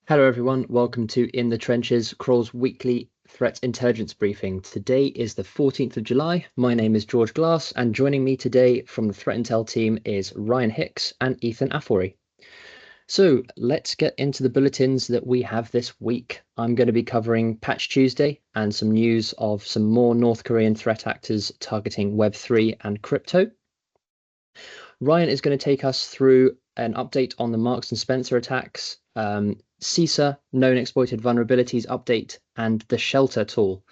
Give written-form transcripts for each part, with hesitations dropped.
Hello everyone, welcome to In the Trenches, Kroll's weekly threat intelligence briefing. Today is the 14th of July. My name is George Glass, and joining me today from the Threat Intel team is Ryan Hicks and Ethan Afory. So let's get into the bulletins that we have this week. I'm going to be covering Patch Tuesday and some news of some more North Korean threat actors targeting Web3 and crypto. Ryan is going to take us through an update on the Marks and Spencer attacks, CISA, known exploited vulnerabilities update, and the SHELLTER tool.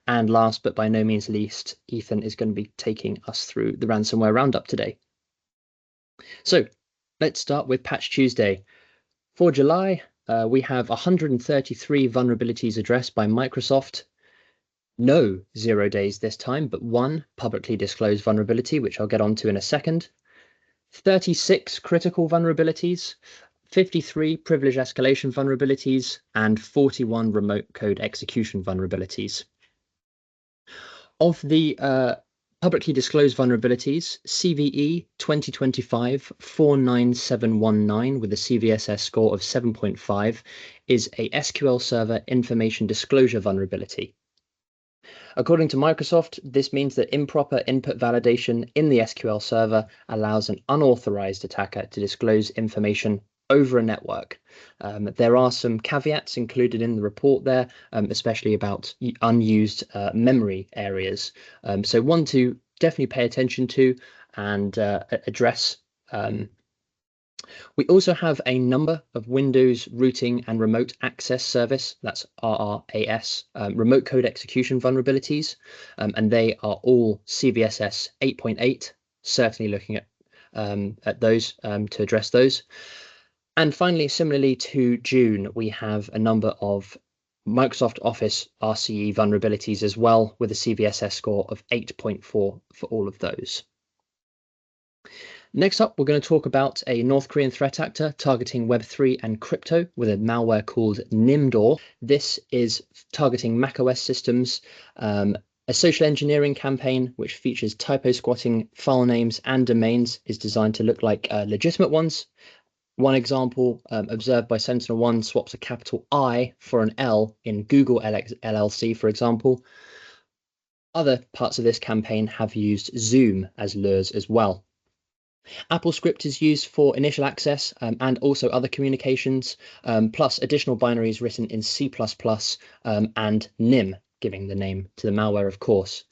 And last but by no means least, Ethan is going to be taking us through the ransomware roundup today. So let's start with Patch Tuesday. For July, we have 133 vulnerabilities addressed by Microsoft. No 0 days this time, but one publicly disclosed vulnerability, which I'll get onto in a second. 36 critical vulnerabilities, 53 privilege escalation vulnerabilities, and 41 remote code execution vulnerabilities. Of the publicly disclosed vulnerabilities, CVE 2025-49719 with a CVSS score of 7.5 is a SQL Server information disclosure vulnerability. According to Microsoft, this means that improper input validation in the SQL Server allows an unauthorized attacker to disclose information over a network. There are some caveats included in the report there, especially about unused memory areas. So one to definitely pay attention to and address. We also have a number of Windows routing and remote access service, that's RRAS, remote code execution vulnerabilities, and they are all CVSS 8.8, certainly looking at those to address those. And finally, similarly to June, we have a number of Microsoft Office RCE vulnerabilities as well, with a CVSS score of 8.4 for all of those. Next up, we're going to talk about a North Korean threat actor targeting Web3 and crypto with a malware called NIMDOOR. This is targeting macOS systems, a social engineering campaign which features typo squatting file names and domains is designed to look like legitimate ones. One example observed by Sentinel-1 swaps a capital I for an L in Google LLC, for example. Other parts of this campaign have used Zoom as lures as well. AppleScript is used for initial access and also other communications, plus additional binaries written in C++ and Nim, giving the name to the malware, of course.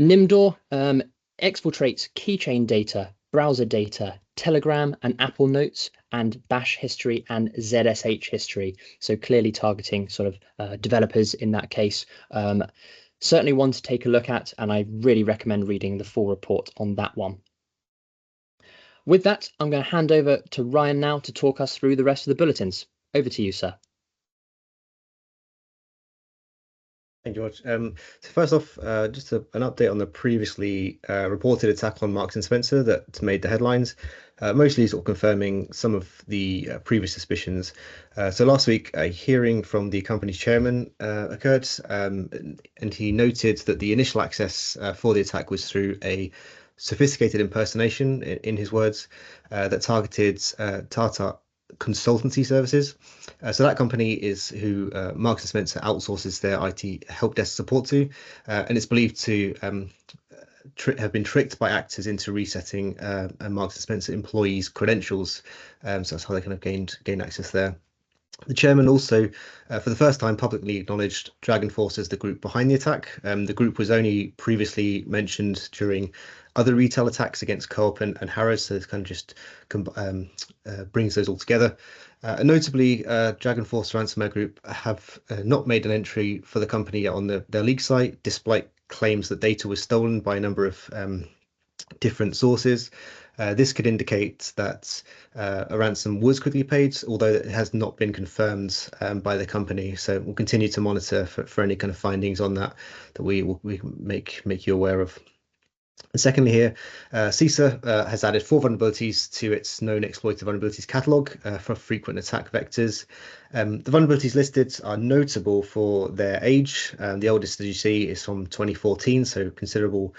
NIMDOOR exfiltrates keychain data, browser data, Telegram and Apple Notes, and Bash history and ZSH history. So clearly targeting sort of developers in that case. Certainly one to take a look at, and I really recommend reading the full report on that one. With that, I'm going to hand over to Ryan now to talk us through the rest of the bulletins. Over to you, sir. Thank you, George. So first off, just an update on the previously reported attack on Marks and Spencer that made the headlines, mostly sort of confirming some of the previous suspicions. So last week, a hearing from the company's chairman occurred, and he noted that the initial access for the attack was through a sophisticated impersonation, in his words, that targeted Tata consultancy services. So that company is who Marks and Spencer outsources their IT help desk support to, and it's believed to have been tricked by actors into resetting Marks and Spencer employees' credentials. So that's how they kind of gained access there. The chairman also, for the first time, publicly acknowledged DragonForce as the group behind the attack. The group was only previously mentioned during other retail attacks against Co-op and Harrods, so this kind of just brings those all together. Notably, DragonForce ransomware group have not made an entry for the company yet on their leak site, despite claims that data was stolen by a number of different sources. This could indicate that a ransom was quickly paid, although it has not been confirmed by the company. So we'll continue to monitor for any kind of findings on that we make you aware of. And secondly here, CISA has added 4 vulnerabilities to its known exploited vulnerabilities catalogue for frequent attack vectors. The vulnerabilities listed are notable for their age. The oldest, as you see, is from 2014, so considerable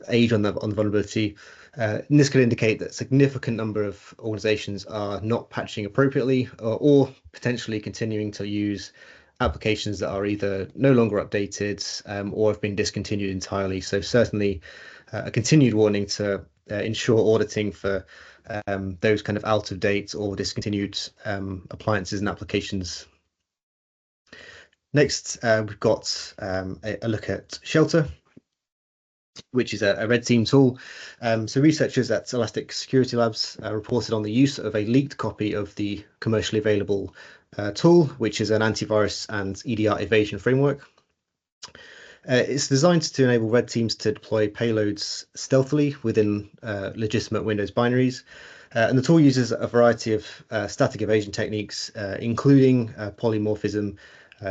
age on the vulnerability. And this could indicate that a significant number of organizations are not patching appropriately or potentially continuing to use applications that are either no longer updated or have been discontinued entirely. So certainly a continued warning to ensure auditing for those kind of out of date or discontinued appliances and applications. Next, we've got a look at SHELLTER, which is a red team tool. So researchers at Elastic Security Labs reported on the use of a leaked copy of the commercially available tool, which is an antivirus and EDR evasion framework. It's designed to enable red teams to deploy payloads stealthily within legitimate Windows binaries. And the tool uses a variety of static evasion techniques, including polymorphism,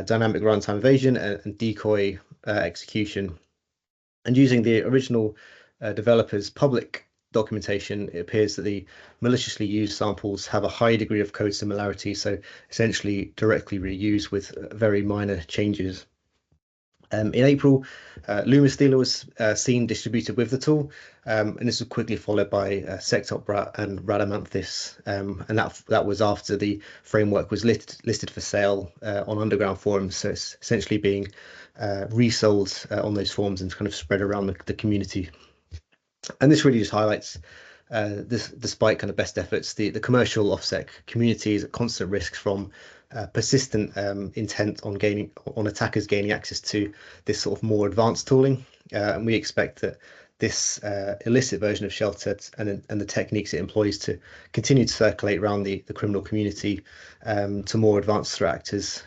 dynamic runtime evasion, and decoy execution. And using the original developer's public documentation, it appears that the maliciously used samples have a high degree of code similarity, so essentially directly reused with very minor changes. In April, LumaStealer was seen distributed with the tool, and this was quickly followed by Sectoprat and Radamanthus, and that was after the framework was listed for sale on underground forums. So it's essentially being resold on those forums and kind of spread around the community. And this really just highlights this, despite kind of best efforts, the commercial OffSec community is at constant risk from persistent intent on attackers gaining access to this sort of more advanced tooling, and we expect that this illicit version of SHELLTER and the techniques it employs to continue to circulate around the criminal community to more advanced threat actors,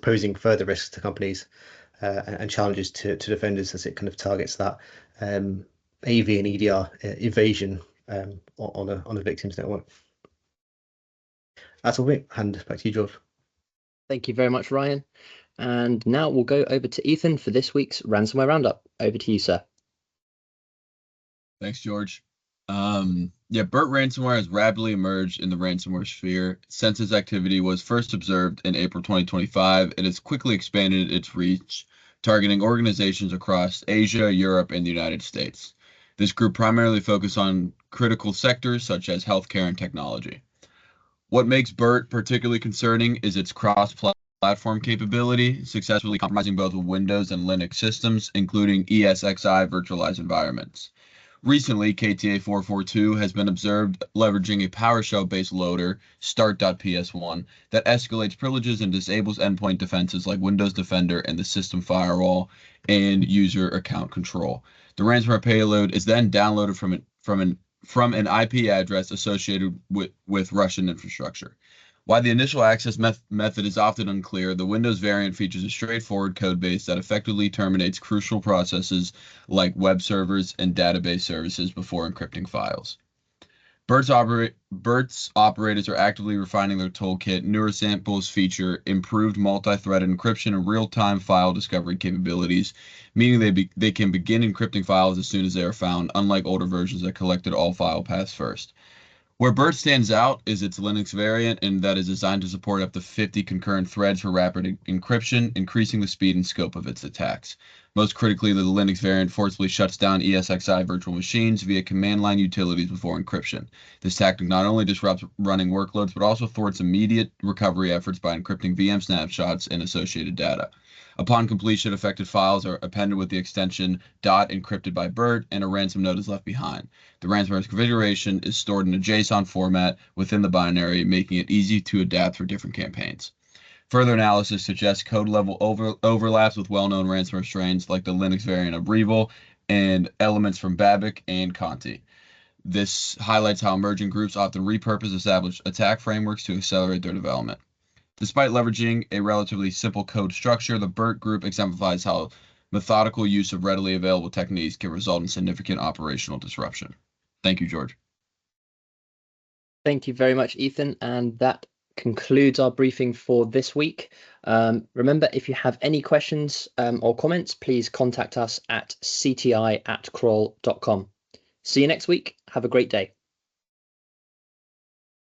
posing further risks to companies and challenges to defenders as it kind of targets that AV and EDR evasion on a victim's network. That's all me. Hand back to you, George. Thank you very much, Ryan. And now we'll go over to Ethan for this week's ransomware roundup. Over to you, sir. Thanks, George. BERT ransomware has rapidly emerged in the ransomware sphere. Since its activity was first observed in April 2025, it has quickly expanded its reach, targeting organizations across Asia, Europe, and the United States. This group primarily focused on critical sectors such as healthcare and technology. What makes BERT particularly concerning is its cross-platform capability, successfully compromising both Windows and Linux systems, including ESXi virtualized environments. Recently, KTA 442 has been observed leveraging a PowerShell-based loader, start.ps1, that escalates privileges and disables endpoint defenses like Windows Defender and the system firewall and user account control. The ransomware payload is then downloaded from an IP address associated with Russian infrastructure. While the initial access method is often unclear, the Windows variant features a straightforward code base that effectively terminates crucial processes like web servers and database services before encrypting files. BERT's operators are actively refining their toolkit. Newer samples feature improved multi-threaded encryption and real-time file discovery capabilities, meaning they can begin encrypting files as soon as they are found, unlike older versions that collected all file paths first. Where BERT stands out is its Linux variant, and that is designed to support up to 50 concurrent threads for rapid encryption, increasing the speed and scope of its attacks. Most critically, the Linux variant forcibly shuts down ESXi virtual machines via command line utilities before encryption. This tactic not only disrupts running workloads, but also thwarts immediate recovery efforts by encrypting VM snapshots and associated data. Upon completion, affected files are appended with the extension .encrypted by BERT, and a ransom note is left behind. The ransomware's configuration is stored in a JSON format within the binary, making it easy to adapt for different campaigns. Further analysis suggests code level overlaps with well-known ransomware strains like the Linux variant of Revil and elements from Babic and Conti. This highlights how emerging groups often repurpose established attack frameworks to accelerate their development. Despite leveraging a relatively simple code structure, the BERT group exemplifies how methodical use of readily available techniques can result in significant operational disruption. Thank you, George. Thank you very much, Ethan. And that concludes our briefing for this week. Remember, if you have any questions or comments, please contact us at cti@kroll.com. See you next week. Have a great day.